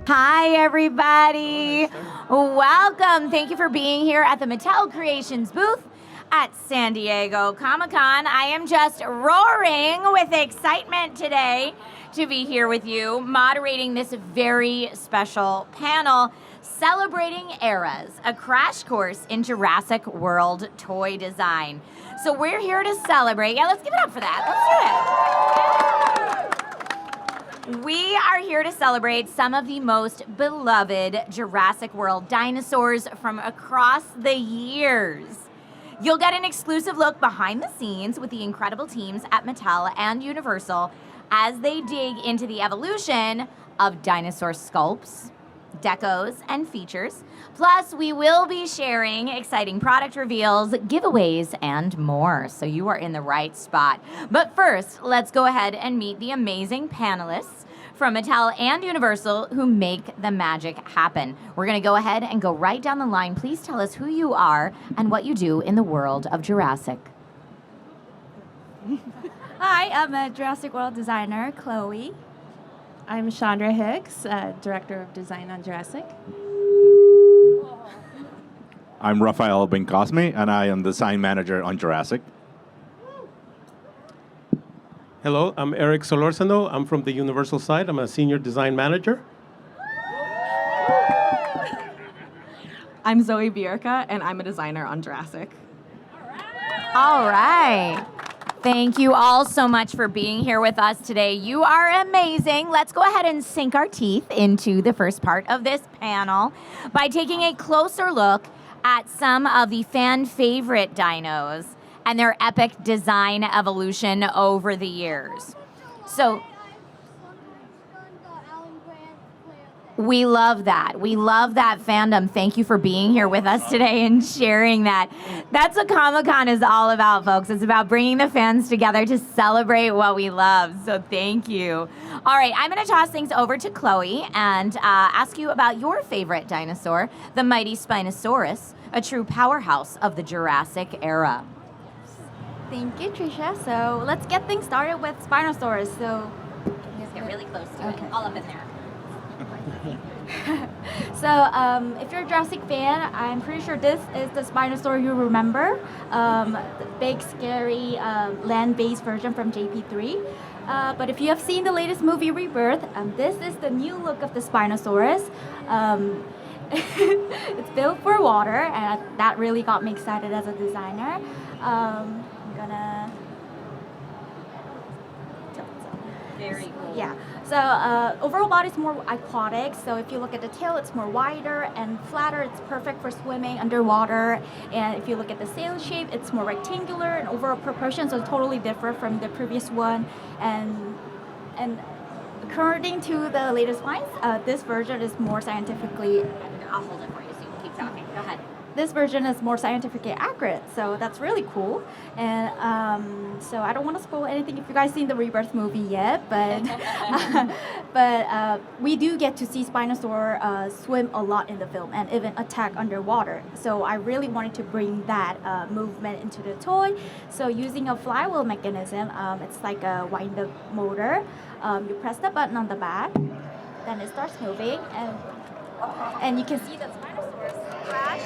Hi, everybody. Welcome. Thank you for being here at the Mattel Creations booth at San Diego Comic-Con. I am just roaring with excitement today to be here with you, moderating this very special panel, Celebrating Eras, a crash course in Jurassic World toy design. So we're here to celebrate. Yeah, let's give it up for that. Let's do it. We are here to celebrate some of the most beloved Jurassic World dinosaurs from across the years. You'll get an exclusive look behind the scenes with the incredible teams at Mattel and Universal as they dig into the evolution of dinosaur sculpts, decos, and features. Plus, we will be sharing exciting product reveals, giveaways, and more. So you are in the right spot. But first, let's go ahead and meet the amazing panelists from Mattel and Universal who make the magic happen. We're going to go ahead and go right down the line. Please tell us who you are and what you do in the world of Jurassic. Hi, I'm a Jurassic World designer, Chloe. I'm Chandra Hicks, Director of Design on Jurassic. I'm Rafael Bencosme, and I am Design Manager on Jurassic. Hello, I'm Erick Solorzano. I'm from the Universal side. I'm a Senior Design Manager. I'm Zoe Bjerke, and I'm a designer on Jurassic. All right. Thank you all so much for being here with us today. You are amazing. Let's go ahead and sink our teeth into the first part of this panel by taking a closer look at some of the fan favorite dinos and their epic design evolution over the years. So we love that. We love that fandom. Thank you for being here with us today and sharing that. That's what Comic-Con is all about, folks. It's about bringing the fans together to celebrate what we love. So thank you. All right, I'm going to toss things over to Chloe and ask you about your favorite dinosaur, the mighty Spinosaurus, a true powerhouse of the Jurassic era. Thank you, Trisha. So let's get things started with Spinosaurus. So Just get really close to it, all up in there. if you're a Jurassic fan, I'm pretty sure this is the Spinosaur you remember. The big, scary, land-based version from JP3. But if you have seen the latest movie, Rebirth, this is the new look of the Spinosaurus. It's built for water, and that really got me excited as a designer. I'm gonna... Very cool. Yeah. So overall body is more aquatic. So if you look at the tail, it's more wider and flatter. It's perfect for swimming underwater. And if you look at the sail shape, it's more rectangular and overall proportions are totally different from the previous one. And according to the latest finds, this version is more scientifically. I'll hold it for you so you can keep talking. Go ahead. This version is more scientifically accurate, so that's really cool. And so I don't want to spoil anything if you guys seen the Rebirth movie yet, but we do get to see Spinosaur swim a lot in the film and even attack underwater. So I really wanted to bring that movement into the toy. So using a flywheel mechanism, it's like a wind-up motor. You press the button on the back, then it starts moving, and you can see the Spinosaurus crash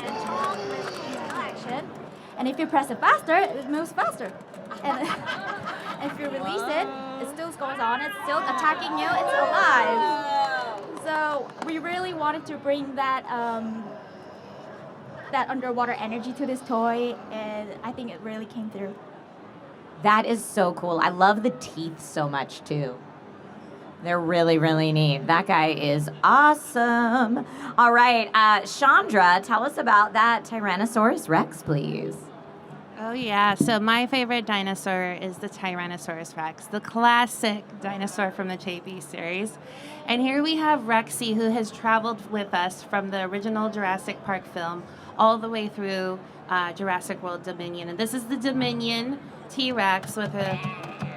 and talk with action. And if you press it faster, it moves faster. And if you release it, it still goes on. It's still attacking you. It's alive. So we really wanted to bring that that underwater energy to this toy, and I think it really came through. That is so cool. I love the teeth so much, too. They're really, really neat. That guy is awesome. All right, Chandra, tell us about that Tyrannosaurus Rex, please. Oh, yeah. So my favorite dinosaur is the Tyrannosaurus Rex, the classic dinosaur from the JP series. And here we have Rexy, who has traveled with us from the original Jurassic Park film all the way through Jurassic World Dominion. And this is the Dominion T-Rex with a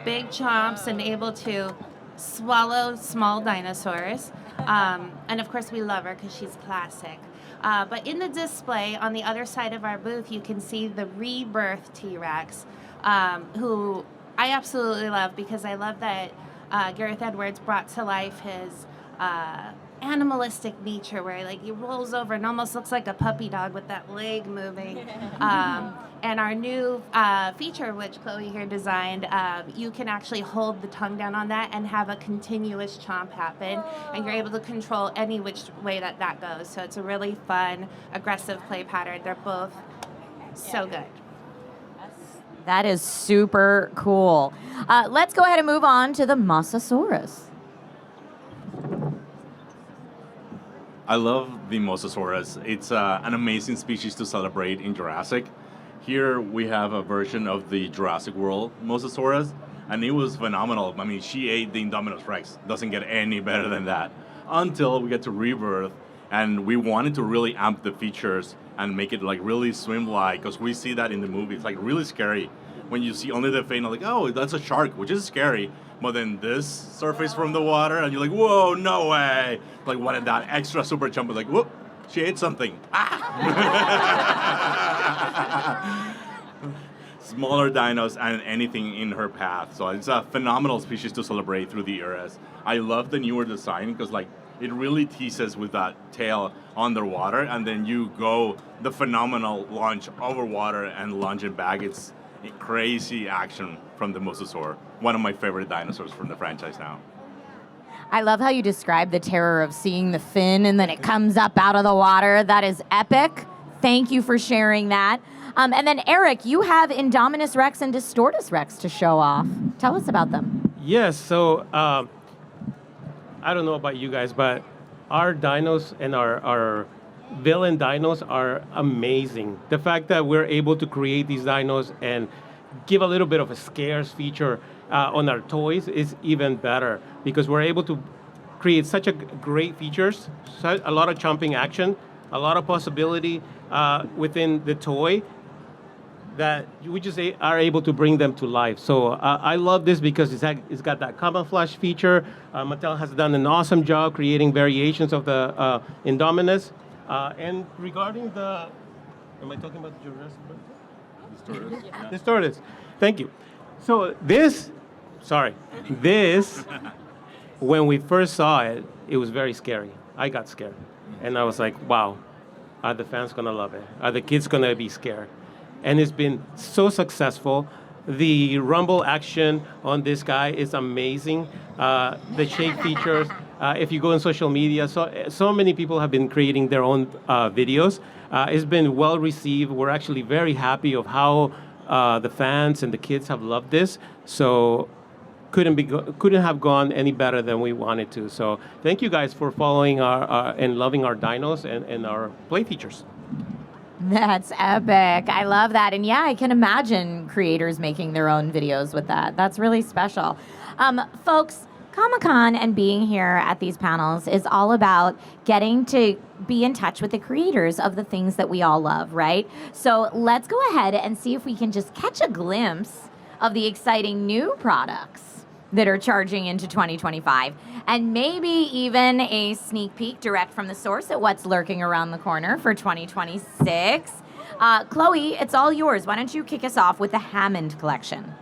big chomps and able to swallow small dinosaurs. And of course we love her because she's classic. But in the display on the other side of our booth, you can see the Rebirth T-Rex, who I absolutely love because I love that Gareth Edwards brought to life his animalistic nature where like he rolls over and almost looks like a puppy dog with that leg moving. And our new feature, which Chloe here designed, you can actually hold the tongue down on that and have a continuous chomp happen, and you're able to control any which way that goes. So it's a really fun, aggressive play pattern. They're both so good. That is super cool. Let's go ahead and move on to the Mosasaurus. I love the Mosasaurus. It's an amazing species to celebrate in Jurassic. Here we have a version of the Jurassic World Mosasaurus, and it was phenomenal. I mean, she ate the Indominus Rex. Doesn't get any better than that. Until we get to Rebirth, and we wanted to really amp the features and make it like really swim-like, because we see that in the movie. It's like really scary when you see only the fin, like, oh, that's a shark, which is scary. But then this surface from the water, and you're like, whoa, no way. Like, wanted that extra super jump, like, whoop, she ate something. Ah! Smaller dinos and anything in her path. So it's a phenomenal species to celebrate through the eras. I love the newer design because, like, it really teases with that tail underwater, and then you go the phenomenal launch over water and launch it back. It's crazy action from the Mosasaur. One of my favorite dinosaurs from the franchise now. I love how you describe the terror of seeing the fin and then it comes up out of the water. That is epic. Thank you for sharing that. And then Erick, you have Indominus Rex and Distortus Rex to show off. Tell us about them. Yes, so I don't know about you guys, but our dinos and our villain dinos are amazing. The fact that we're able to create these dinos and give a little bit of a scares feature on our toys is even better, because we're able to create such a great features, a lot of chomping action, a lot of possibility within the toy, that we just are able to bring them to life. So I love this because it's got that camouflage feature. Mattel has done an awesome job creating variations of the Indominus. And regarding the, am I talking about Jurassic? Distortus. Yeah. Distortus. Thank you. So this, when we first saw it, it was very scary. I got scared. And I was like, wow, are the fans going to love it? Are the kids going to be scared? And it's been so successful. The rumble action on this guy is amazing. The shake features, if you go on social media, so many people have been creating their own videos. It's been well received. We're actually very happy of how the fans and the kids have loved this. So couldn't have gone any better than we wanted to. So thank you guys for following our and loving our dinos and our play features. That's epic. I love that. And yeah, I can imagine creators making their own videos with that. That's really special. Folks, Comic-Con and being here at these panels is all about getting to be in touch with the creators of the things that we all love, right? So let's go ahead and see if we can just catch a glimpse of the exciting new products that are charging into 2025, and maybe even a sneak peek direct from the source at what's lurking around the corner for 2026. Chloe, it's all yours. Why don't you kick us off with the Hammond collection?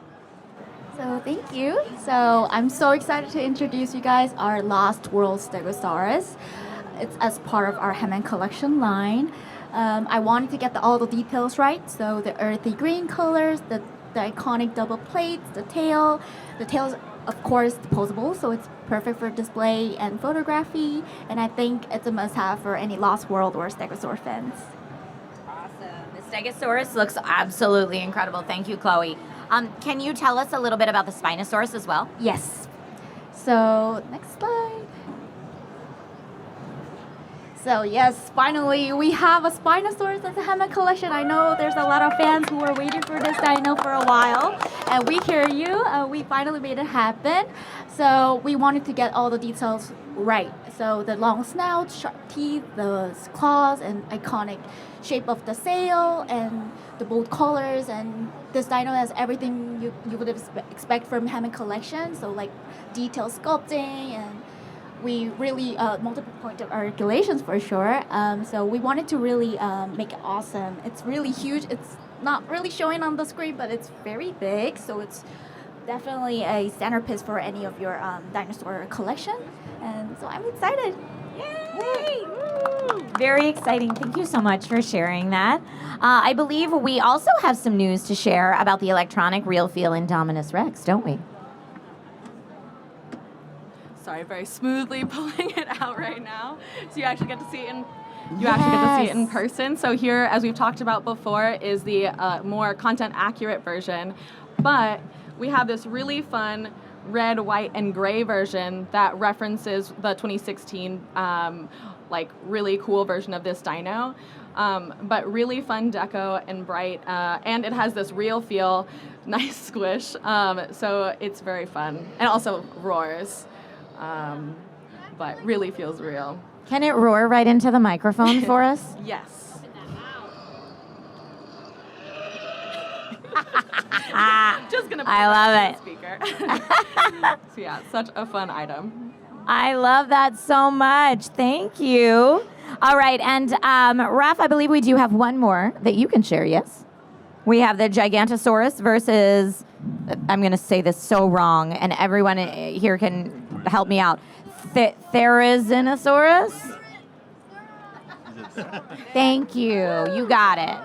So thank you. So I'm so excited to introduce you guys our Lost World Stegosaurus. It's as part of our Hammond collection line. I wanted to get all the details right. So the earthy green colors, the iconic double plates, the tail. The tail's of course posable, so it's perfect for display and photography. And I think it's a must-have for any Lost World or Stegosaur fans. Awesome. The Stegosaurus looks absolutely incredible. Thank you, Chloe. Can you tell us a little bit about the Spinosaurus as well? Yes. So next slide. So yes, finally we have a Spinosaurus as a Hammond collection. I know there's a lot of fans who were waiting for this dino for a while, and we hear you. We finally made it happen. So we wanted to get all the details right. So the long snout, sharp teeth, the claws, and iconic shape of the sail, and the bold colors. And this dino has everything you would expect from Hammond collection. So like detailed sculpting, and we really multiple point of articulations for sure. So we wanted to really make it awesome. It's really huge. It's not really showing on the screen, but it's very big. So it's definitely a centerpiece for any of your dinosaur collection. And so I'm excited. Yay! Very exciting. Thank you so much for sharing that. I believe we also have some news to share about the electronic real feel Indominus Rex, don't we? Sorry, very smoothly pulling it out right now. So you actually get to see it in actually get to see it in person. So here, as we've talked about before, is the more content accurate version. But we have this really fun red, white, and gray version that references the 2016 like really cool version of this dino. But really fun deco and bright, and it has this real feel, nice squish. So it's very fun, and also roars. But really feels real. Can it roar right into the microphone for us? Yes. Just gonna put I love it on speaker. So yeah, such a fun item. I love that so much. Thank you. All right, and Raph, I believe we do have one more that you can share, yes? We have the Gigantosaurus versus, I'm going to say this so wrong, and everyone here can help me out. Therizinosaurus? Thank you. You got it.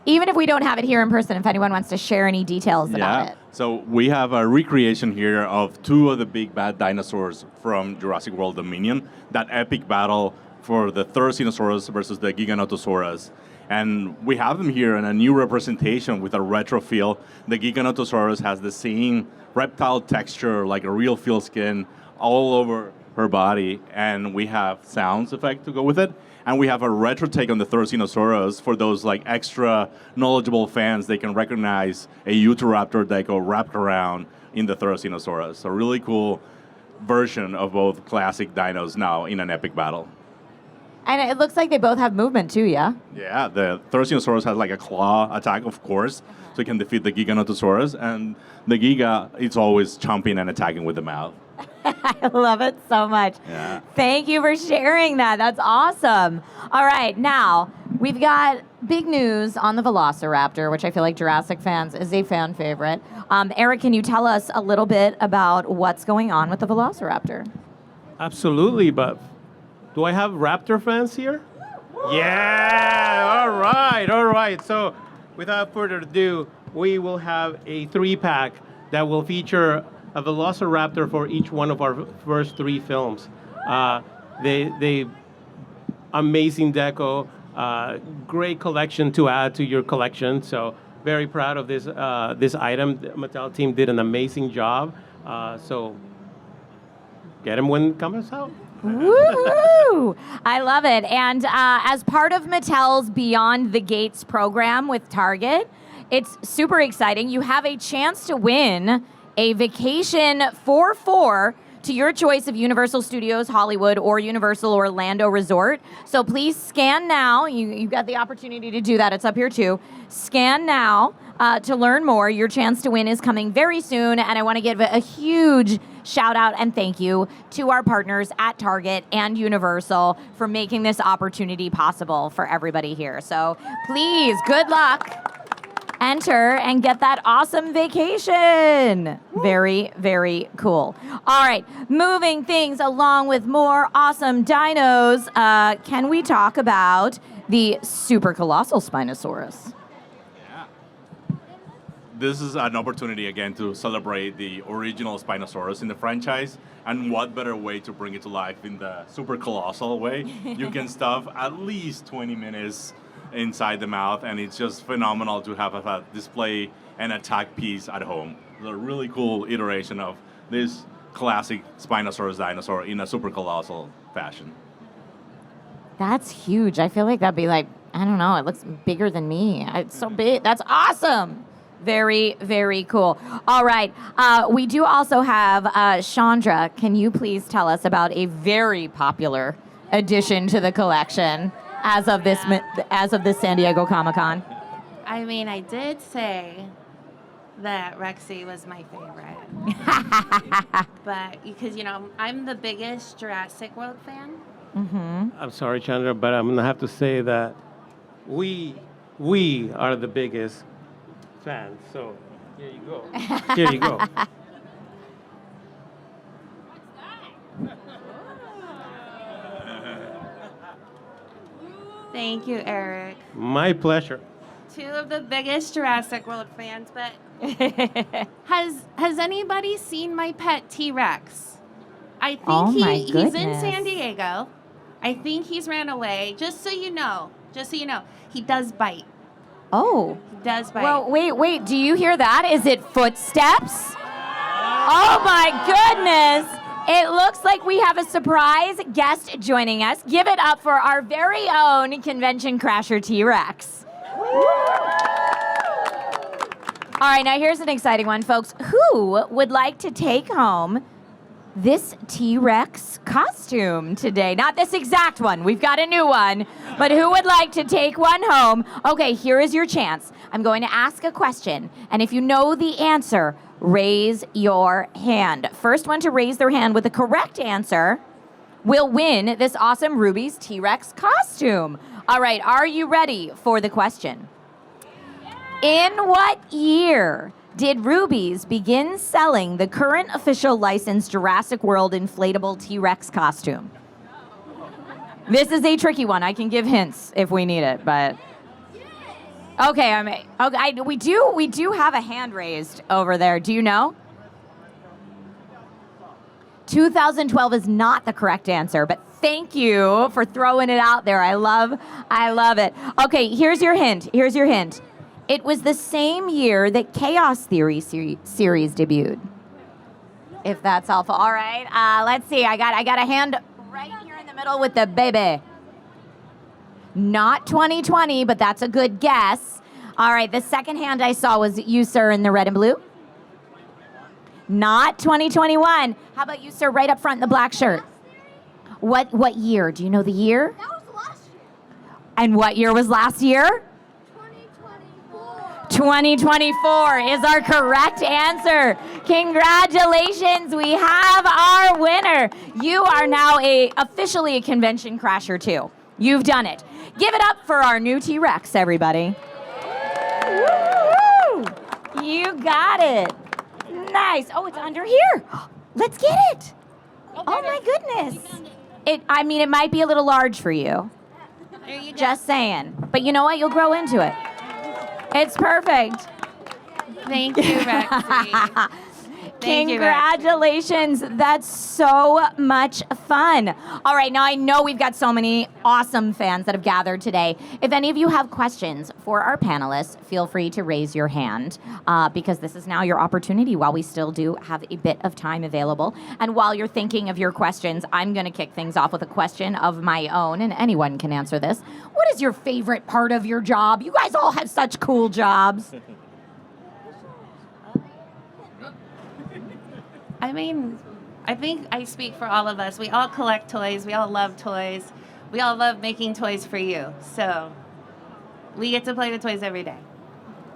Even if we don't have it here in person, if anyone wants to share any details about it. So we have a recreation here of two of the big bad dinosaurs from Jurassic World Dominion, that epic battle for the Therizinosaurus versus the Giganotosaurus. And we have them here in a new representation with a retro feel. The Giganotosaurus has the same reptile texture, like a real feel skin, all over her body. And we have sounds effect to go with it. And we have a retro take on the Therizinosaurus for those like extra knowledgeable fans. They can recognize a Utahraptor deco wrapped around in the Therizinosaurus. So really cool version of both classic dinos now in an epic battle. And it looks like they both have movement too, yeah? Yeah, the Therizinosaurus has like a claw attack, of course, so it can defeat the Giganotosaurus. And the Giga, it's always chomping and attacking with the mouth. I love it so much. Yeah. Thank you for sharing that. That's awesome. All right, now we've got big news on the Velociraptor, which I feel like Jurassic fans is a fan favorite. Erick, can you tell us a little bit about what's going on with the Velociraptor? Absolutely, but do I have Raptor fans here? Yeah, all right. So without further ado, we will have a 3-pack that will feature a Velociraptor for each one of our first 3 films. They amazing deco, great collection to add to your collection. So very proud of this item. The Mattel team did an amazing job. So get them when it comes out. Woo! I love it. And as part of Mattel's Beyond the Gates program with Target, it's super exciting. You have a chance to win a vacation for 4 to your choice of Universal Studios Hollywood or Universal Orlando Resort. So please scan now. You got the opportunity to do that. It's up here too. Scan now to learn more. Your chance to win is coming very soon. And I want to give a huge shout out and thank you to our partners at Target and Universal for making this opportunity possible for everybody here. So please, good luck. Enter and get that awesome vacation. Very, very cool. All right, moving things along with more awesome dinos. Can we talk about the super colossal Spinosaurus? Yeah. This is an opportunity again to celebrate the original Spinosaurus in the franchise. And what better way to bring it to life in the super colossal way? You can stuff at least 20 minutes inside the mouth, and it's just phenomenal to have a display and attack piece at home. It's a really cool iteration of this classic Spinosaurus dinosaur in a super colossal fashion. That's huge. I feel like that'd be like, I don't know, it looks bigger than me. It's so big. That's awesome. Very, very cool. All right. We do also have Chandra. Can you please tell us about a very popular addition to the collection as of this San Diego Comic-Con? I mean, I did say that Rexy was my favorite. But because, I'm the biggest Jurassic World fan. Mm-hmm. I'm sorry, Chandra, but I'm going to have to say that we are the biggest fans. So here you go. Here you go. Thank you, Eric. My pleasure. Two of the biggest Jurassic World fans, but has anybody seen my pet T-Rex? I think Oh my he's in goodness. San Diego. I think he's ran away. Just so you know, he does bite. Oh. He does bite. Well, wait. Do you hear that? Is it footsteps? Oh my goodness. It looks like we have a surprise guest joining us. Give it up for our very own Convention Crasher T-Rex. All right, now here's an exciting one, folks. Who would like to take home this T-Rex costume today? Not this exact one. We've got a new one. But who would like to take one home? Okay, here is your chance. I'm going to ask a question, and if you know the answer, raise your hand. First one to raise their hand with the correct answer will win this awesome Ruby's T-Rex costume. All right, are you ready for the question? In what year did Ruby's begin selling the current official licensed Jurassic World inflatable T-Rex costume? This is a tricky one. I can give hints if we need it, but okay. We do have a hand raised over there. Do you know? 2012 is not the correct answer, but thank you for throwing it out there. I love it. Okay, here's your hint. It was the same year that Chaos Theory series debuted. If that's helpful. All right, let's see. I got a hand right here in the middle with the baby. Not 2020, but that's a good guess. All right, the second hand I saw was you, sir, in the red and blue. Not 2021. How about you, sir, right up front in the black shirt? What year? Do you know the year? That was last year. And what year was last year? 2024 is our correct answer. Congratulations, we have our winner. You are now officially a Convention Crasher too. You've done it. Give it up for our new T-Rex, everybody. Woo! You got it. Nice. Oh, it's under here. Let's get it. Oh my goodness. It might be a little large for you. there you go. Just saying. But you know what? You'll grow into it. It's perfect. Thank you, Rexy. Thank you, Rexy. Congratulations. That's so much fun. All right, now I know we've got so many awesome fans that have gathered today. If any of you have questions for our panelists, feel free to raise your hand because this is now your opportunity while we still do have a bit of time available. And while you're thinking of your questions, I'm going to kick things off with a question of my own, and anyone can answer this. What is your favorite part of your job? You guys all have such cool jobs. I mean, I think I speak for all of us. We all collect toys. We all love toys. We all love making toys for you. So we get to play with toys every day.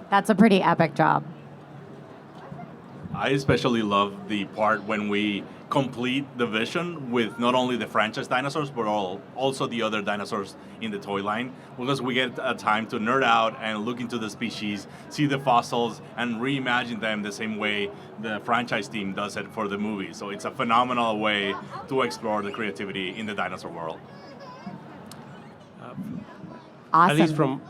That's a pretty epic job. I especially love the part when we complete the vision with not only the franchise dinosaurs, but also the other dinosaurs in the toy line, because we get a time to nerd out and look into the species, see the fossils, and reimagine them the same way the franchise team does it for the movie. So it's a phenomenal way to explore the creativity in the dinosaur world. Awesome. At least from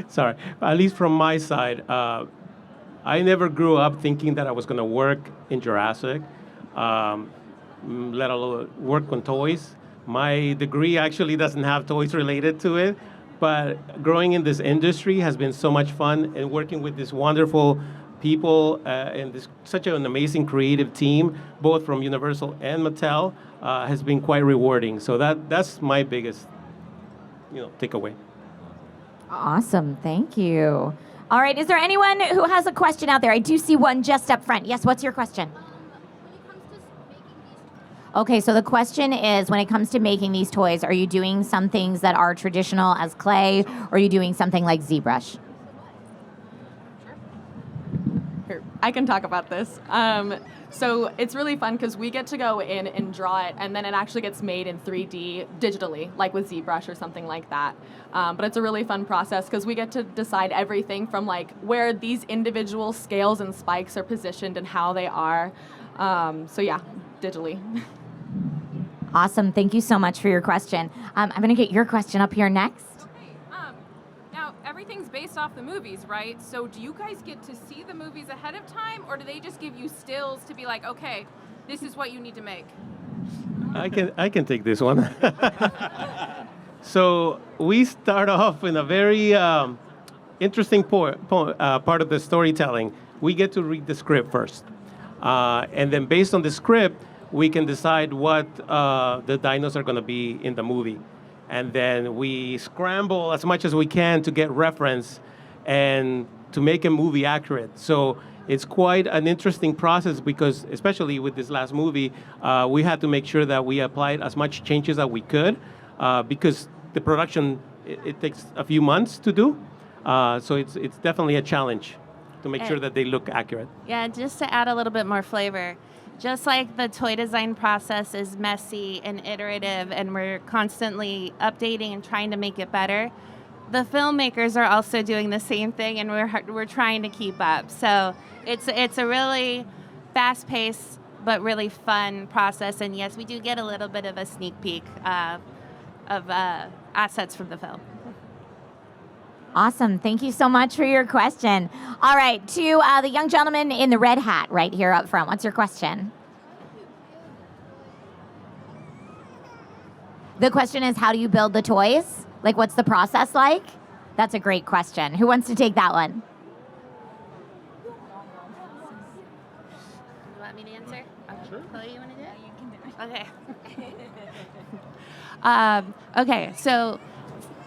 sorry, at least from my side, I never grew up thinking that I was going to work in Jurassic, let alone work on toys. My degree actually doesn't have toys related to it, but growing in this industry has been so much fun, and working with these wonderful people and such an amazing creative team, both from Universal and Mattel, has been quite rewarding. So that's my biggest, takeaway. Awesome. Thank you. All right. Is there anyone who has a question out there? I do see one just up front. Yes, what's your question? Okay, so the question is, when it comes to making these toys, are you doing some things that are traditional as clay, or are you doing something like ZBrush? Here, I can talk about this. So it's really fun because we get to go in and draw it, and then it actually gets made in 3D digitally, like with ZBrush or something like that. But it's a really fun process because we get to decide everything from like where these individual scales and spikes are positioned and how they are. So yeah, digitally. Awesome. Thank you so much for your question. I'm going to get your question up here next. Now, everything's based off the movies, right? So do you guys get to see the movies ahead of time, or do they just give you stills to be like, okay, this is what you need to make? I can take this one. So we start off in a very interesting part of the storytelling. We get to read the script first. And then based on the script, we can decide what the dinos are going to be in the movie. And then we scramble as much as we can to get reference and to make a movie accurate. So it's quite an interesting process because, especially with this last movie, we had to make sure that we applied as much changes as we could because the production, it takes a few months to do. So it's definitely a challenge to make sure that they look accurate. Yeah, just to add a little bit more flavor. Just like the toy design process is messy and iterative, and we're constantly updating and trying to make it better, the filmmakers are also doing the same thing, and we're trying to keep up. So it's a really fast-paced but really fun process. And yes, we do get a little bit of a sneak peek of assets from the film. Awesome. Thank you so much for your question. All right, to the young gentleman in the red hat right here up front. What's your question? The question is, how do you build the toys? Like, what's the process like? That's a great question. Who wants to take that one? You want me to answer? Sure. Chloe, you want to do it? You can do it. Okay. Okay, so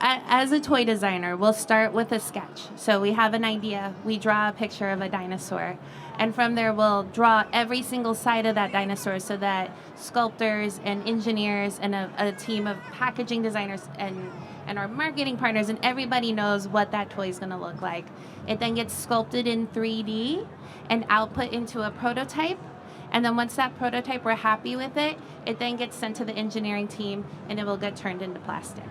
as a toy designer, we'll start with a sketch. So we have an idea, we draw a picture of a dinosaur, and from there we'll draw every single side of that dinosaur so that sculptors and engineers and a team of packaging designers and our marketing partners and everybody knows what that toy is going to look like. It then gets sculpted in 3D and output into a prototype. And then once that prototype, we're happy with it, it then gets sent to the engineering team and it will get turned into plastic.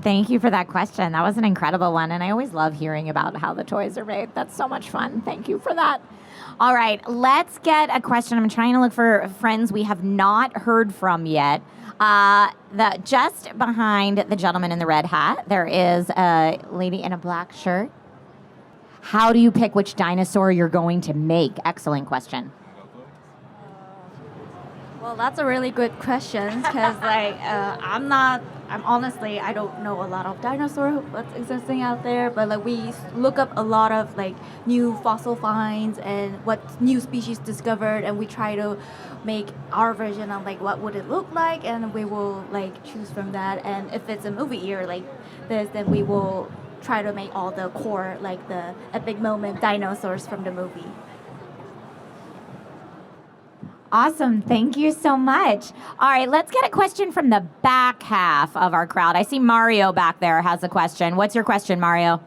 Thank you for that question. That was an incredible one, and I always love hearing about how the toys are made. That's so much fun. Thank you for that. All right, let's get a question. I'm trying to look for friends we have not heard from yet. Just behind the gentleman in the red hat, there is a lady in a black shirt. How do you pick which dinosaur you're going to make? Excellent question. Well, that's a really good question because, honestly, I don't know a lot of dinosaurs what's existing out there, but like we look up a lot of like new fossil finds and what new species discovered, and we try to make our version of like what would it look like, and we will like choose from that. And if it's a movie year like this, then we will try to make all the core, like the epic moment dinosaurs from the movie. Awesome. Thank you so much. All right, let's get a question from the back half of our crowd. I see Mario back there has a question. What's your question, Mario?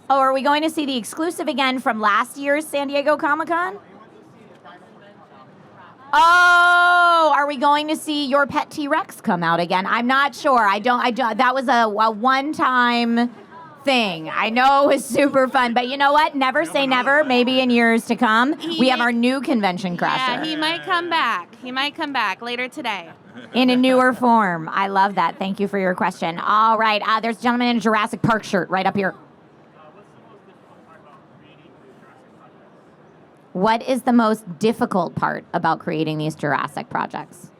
Oh, are we going to see the exclusive again from last year's San Diego Comic-Con? Oh, are we going to see your pet T-Rex come out again? I'm not sure. I don't. That was a one-time thing. I know it was super fun, but you know what? Never say never. Maybe in years to come, we have our new convention crosser. Yeah, he might come back. He might come back later today. In a newer form. I love that. Thank you for your question. All right, there's a gentleman in a Jurassic Park shirt right up here. What is the most difficult part about creating these Jurassic projects?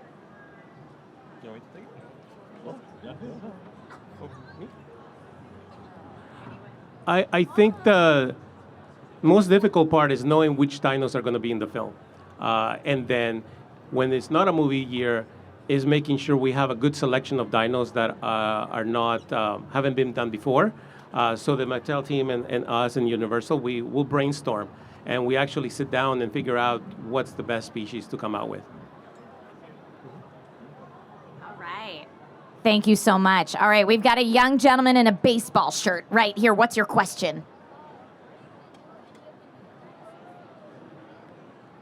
I think the most difficult part is knowing which dinos are going to be in the film. And then when it's not a movie year, is making sure we have a good selection of dinos that are not, haven't been done before. So the Mattel team and us and Universal, we will brainstorm. And we actually sit down and figure out what's the best species to come out with. All right. Thank you so much. All right, we've got a young gentleman in a baseball shirt right here. What's your question?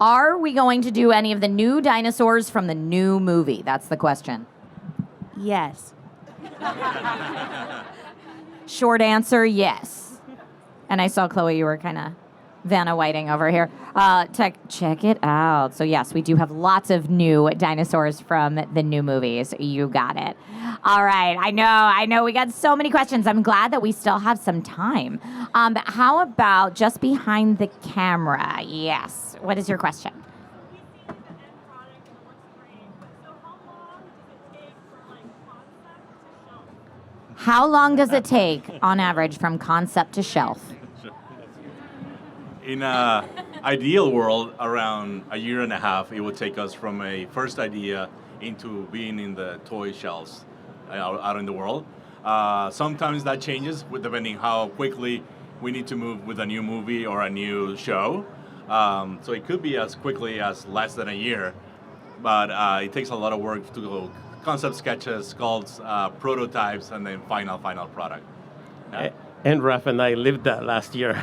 Are we going to do any of the new dinosaurs from the new movie? That's the question. Yes. Short answer, yes. And I saw, Chloe, you were kind of Vanna Whiting over here. Check it out. So yes, we do have lots of new dinosaurs from the new movies. You got it. All right. I know. We got so many questions. I'm glad that we still have some time. How about just behind the camera? Yes. What is your question? How long does it take, on average, from concept to shelf? In an ideal world, around a year and a half, it would take us from a first idea into being in the toy shelves out in the world. Sometimes that changes depending how quickly we need to move with a new movie or a new show. So it could be as quickly as less than a year, but it takes a lot of work to go concept sketches, sculpts, prototypes, and then final product. And Raf and I lived that last year.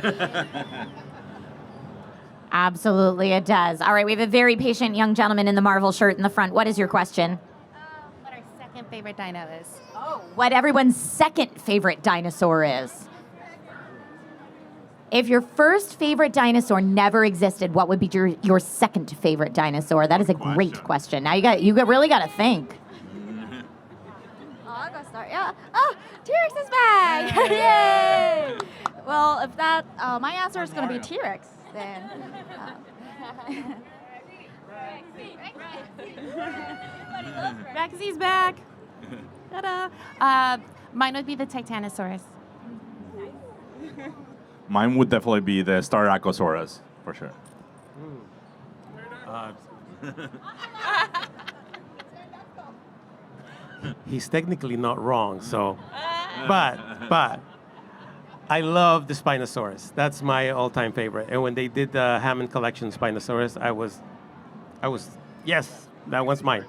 Absolutely, it does. All right, we have a very patient young gentleman in the Marvel shirt in the front. What is your question? What our second favorite dino is. Oh, what everyone's second favorite dinosaur is. If your first favorite dinosaur never existed, what would be your second favorite dinosaur? That is a great question. Now you really got to think. I'll go start. Yeah. Oh, T-Rex is back! Yay! Well, if that, my answer is going to be T-Rex, then. Rexy's back. Ta-da. Mine would be the Titanosaurus. Mine would definitely be the Styracosaurus, for sure. He's technically not wrong, so. But I love the Spinosaurus. That's my all-time favorite. And when they did the Hammond Collection Spinosaurus, I was, yes, that one's mine.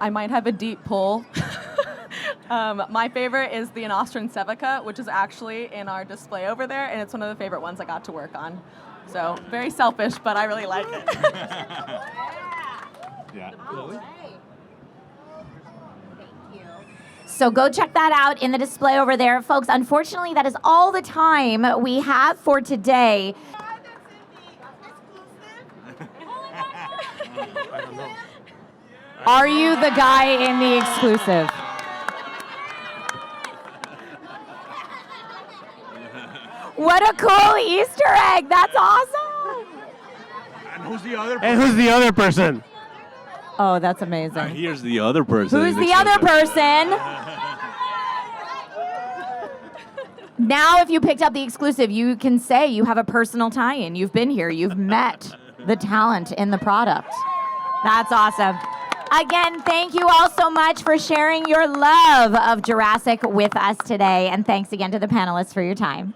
I might have a deep pull. My favorite is the Nostran Sevica, which is actually in our display over there, and it's one of the favorite ones I got to work on. So very selfish, but I really like it. Yeah. So go check that out in the display over there. Folks, unfortunately, that is all the time we have for today. Are you the guy in the exclusive? What a cool Easter egg. That's awesome. And who's the other And who's the other person? Oh, that's amazing. Here's the other person. Who's the other person? Now, if you picked up the exclusive, you can say you have a personal tie-in. You've been here. You've met the talent in the product. That's awesome. Again, thank you all so much for sharing your love of Jurassic with us today. And thanks again to the panelists for your time.